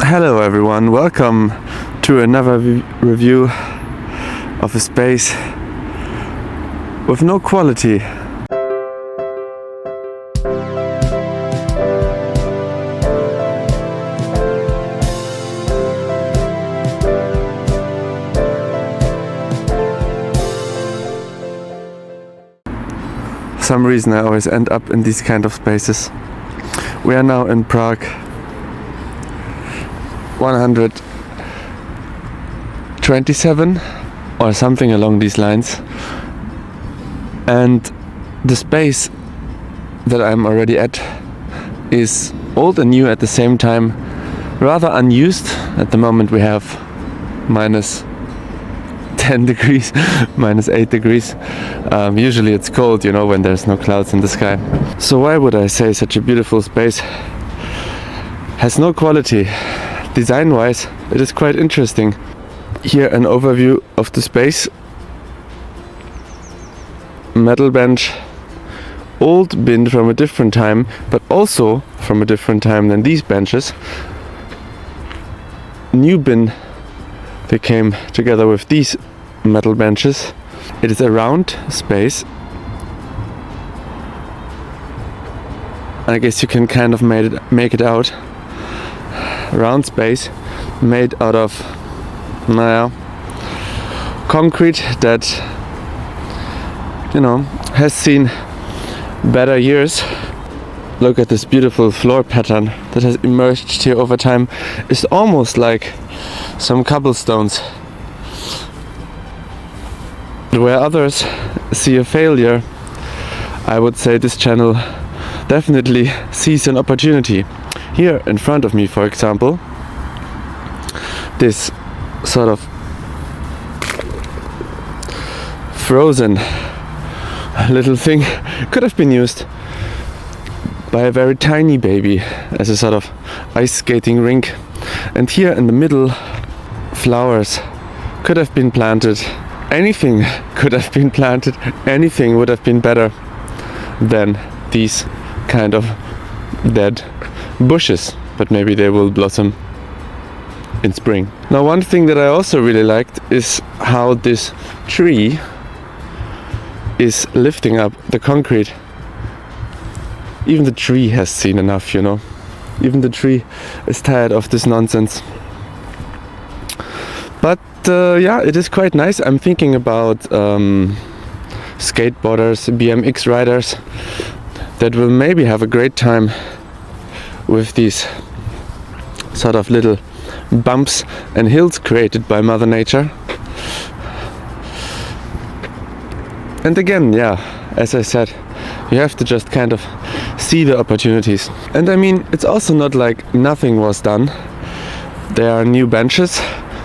Hello everyone, welcome to another review of a space with no quality. For some reason I always end up in these kind of spaces. We are now in Prague, 127 or something along these lines, and the space that I'm already at is old and new at the same time, rather unused. At the moment we have minus 10 degrees, minus 8 degrees. Usually it's cold, when there's no clouds in the sky. So why would I say such a beautiful space has no quality? Design-wise, it is quite interesting. Here an overview of the space. Metal bench, old bin from a different time, but also from a different time than these benches. New bin they came together with these metal benches. It is a round space. I guess you can kind of make it out. Round space made out of concrete that has seen better years. Look at this beautiful floor pattern that has emerged here over time. It's almost like some cobblestones. Where others see a failure, I would say this channel definitely sees an opportunity. Here in front of me, for example, this sort of frozen little thing could have been used by a very tiny baby as a sort of ice skating rink. And here in the middle, flowers could have been planted. Anything could have been planted. Anything would have been better than these kind of dead bushes, but maybe they will blossom in spring. Now, one thing that I also really liked is how this tree is lifting up the concrete. Even the tree has seen enough, Even the tree is tired of this nonsense. But it is quite nice. I'm thinking about skateboarders, BMX riders that will maybe have a great time with these sort of little bumps and hills created by Mother Nature. And again, as I said, you have to just kind of see the opportunities. And I mean, it's also not like nothing was done. There are new benches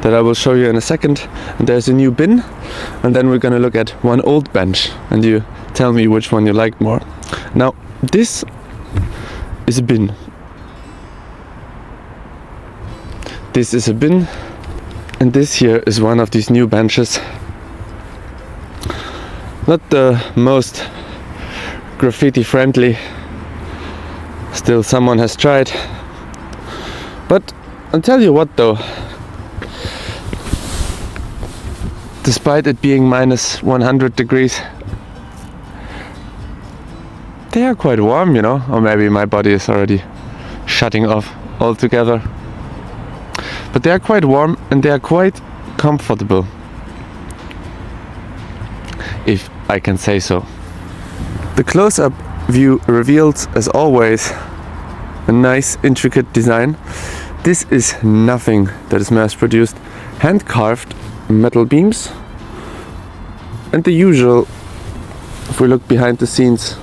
that I will show you in a second, and there's a new bin, and then we're gonna look at one old bench and you tell me which one you liked more. Now, this is a bin. This is a bin, and this here is one of these new benches. Not the most graffiti friendly, still someone has tried. But I'll tell you what though, despite it being minus 100 degrees, they are quite warm, or maybe my body is already shutting off altogether. But they are quite warm and they are quite comfortable, if I can say so. The close-up view reveals, as always, a nice intricate design. This is nothing that is mass-produced. Hand-carved metal beams and the usual, if we look behind the scenes,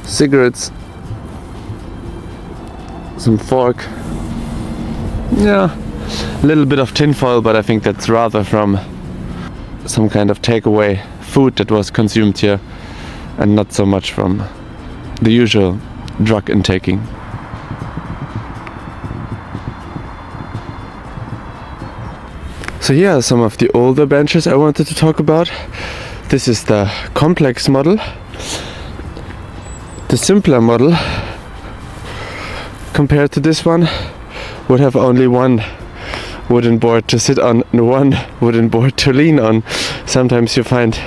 cigarettes, some fork, a little bit of tinfoil, but I think that's rather from some kind of takeaway food that was consumed here and not so much from the usual drug intaking. So here are some of the older benches I wanted to talk about. This is the complex model. The simpler model compared to this one would have only one wooden board to sit on and one wooden board to lean on. Sometimes you find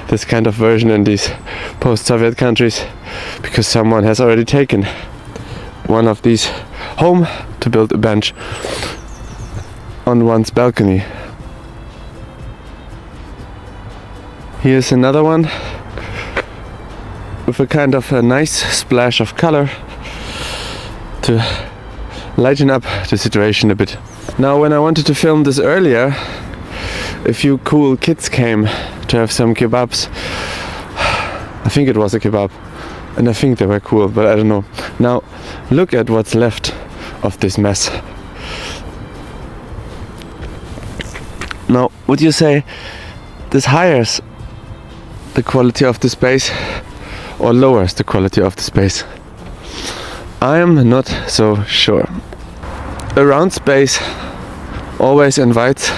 this kind of version in these post-Soviet countries because someone has already taken one of these home to build a bench on one's balcony. Here's another one with a kind of a nice splash of color to lighten up the situation a bit. Now, when I wanted to film this earlier, a few cool kids came to have some kebabs. I think it was a kebab, and I think they were cool, but I don't know. Now, look at what's left of this mess. Now, would you say this hires the quality of the space or lowers the quality of the space? I am not so sure. A round space always invites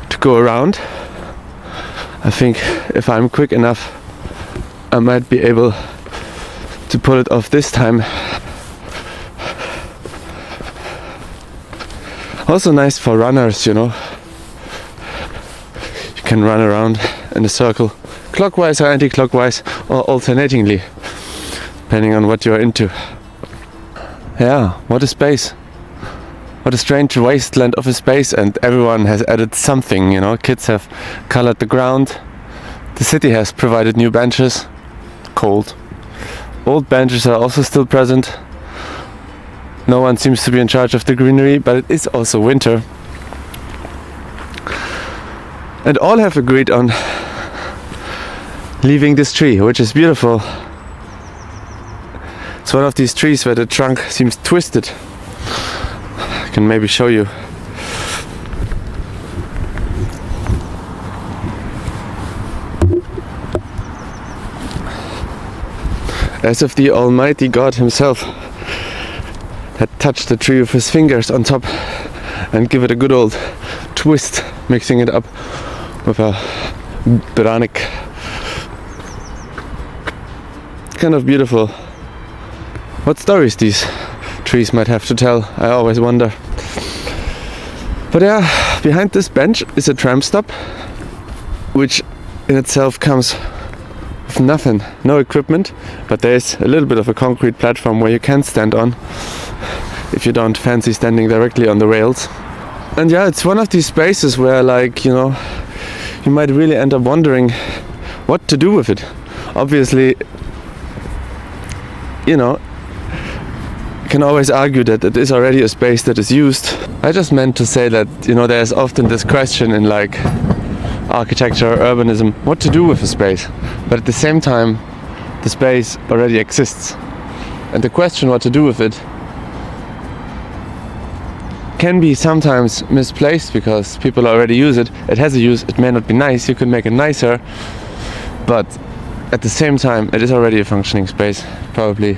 to go around. I think if I'm quick enough, I might be able to pull it off this time. Also nice for runners, you know. You can run around in a circle, clockwise or anti-clockwise, or alternatingly, depending on what you're into. Yeah, what a space. What a strange wasteland of a space, and everyone has added something, you know. Kids have colored the ground. The city has provided new benches. Cold. Old benches are also still present. No one seems to be in charge of the greenery, but it is also winter. And all have agreed on leaving this tree, which is beautiful. It's one of these trees where the trunk seems twisted. I can maybe show you. As if the Almighty God himself had touched the tree with his fingers on top and give it a good old twist, mixing it up with a branic. Kind of beautiful. What stories these trees might have to tell, I always wonder. But yeah, behind this bench is a tram stop, which in itself comes with nothing, no equipment, but there is a little bit of a concrete platform where you can stand on if you don't fancy standing directly on the rails. And yeah, it's one of these spaces where, like, you know, you might really end up wondering what to do with it. Obviously, you know, you can always argue that it is already a space that is used. I just meant to say that, you know, there's often this question in like architecture or urbanism, what to do with a space. But at the same time, the space already exists. And the question what to do with it can be sometimes misplaced because people already use it. It has a use, it may not be nice, you could make it nicer, but at the same time it is already a functioning space. Probably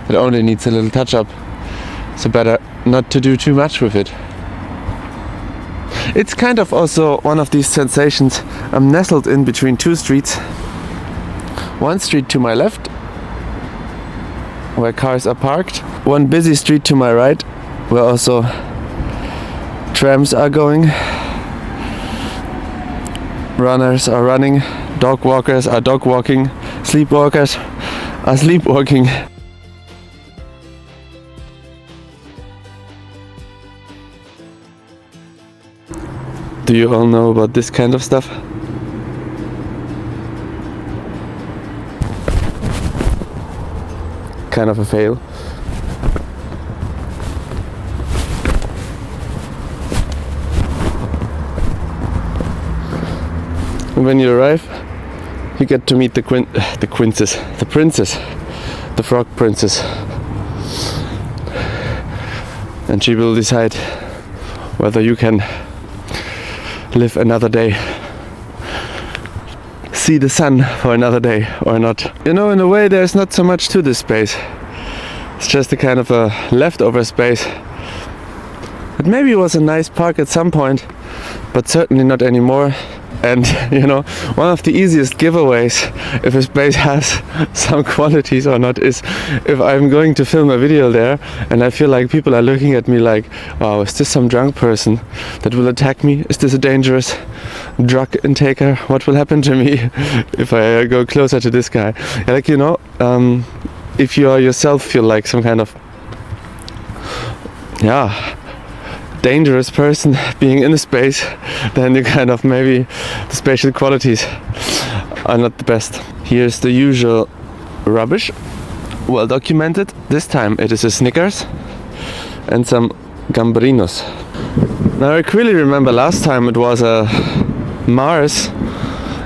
it only needs a little touch up, so better not to do too much with it. It's kind of also one of these sensations. I'm nestled in between two streets. One street to my left, where cars are parked. One busy street to my right, where also trams are going. Runners are running. Dog walkers are dog walking. Sleepwalkers are sleepwalking. Do you all know about this kind of stuff? Kind of a fail. And when you arrive, you get to meet the princess, the frog princess. And she will decide whether you can live another day, see the sun for another day or not. You know, in a way there's not so much to this space. It's just a kind of a leftover space. It maybe was a nice park at some point, but certainly not anymore. And you know, one of the easiest giveaways if a space has some qualities or not is if I'm going to film a video there and I feel like people are looking at me like, wow, is this some drunk person that will attack me? Is this a dangerous drug intaker? What will happen to me if I go closer to this guy? Like, you know, if you yourself feel like some kind of dangerous person being in a space, then you kind of maybe the spatial qualities are not the best. Here's the usual rubbish, well documented. This time it is a Snickers and some Gambrinos. Now I clearly remember last time it was a Mars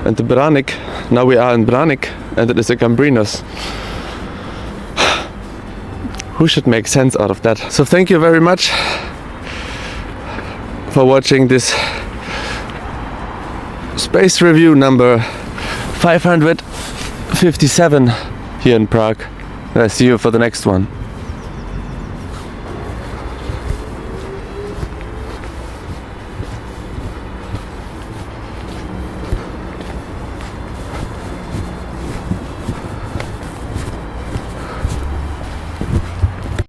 and the Branik. Now we are in Branik and it is a Gambrinos. Who should make sense out of that? So thank you very much for watching this space review number 557 here in Prague. I see you for the next one.